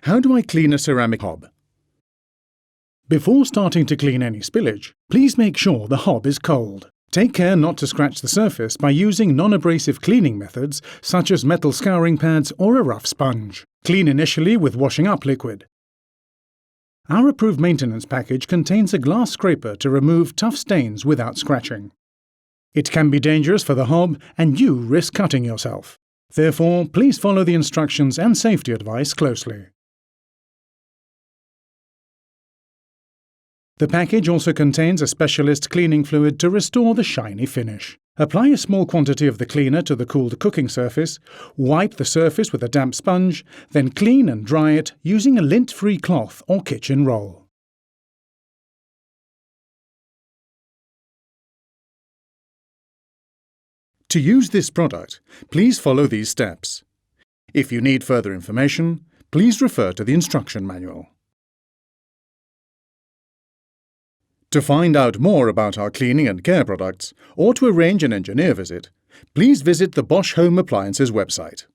How do I clean a ceramic hob? Before starting to clean any spillage, please make sure the hob is cold. Take care not to scratch the surface by using non-abrasive cleaning methods such as metal scouring pads or a rough sponge. Clean initially with washing up liquid. Our approved maintenance package contains a glass scraper to remove tough stains without scratching. It can be dangerous for the hob and you risk cutting yourself. Therefore, please follow the instructions and safety advice closely. The package also contains a specialist cleaning fluid to restore the shiny finish. Apply a small quantity of the cleaner to the cooled cooking surface, wipe the surface with a damp sponge, then clean and dry it using a lint-free cloth or kitchen roll. To use this product, please follow these steps. If you need further information, please refer to the instruction manual. To find out more about our cleaning and care products, or to arrange an engineer visit, please visit the Bosch Home Appliances website.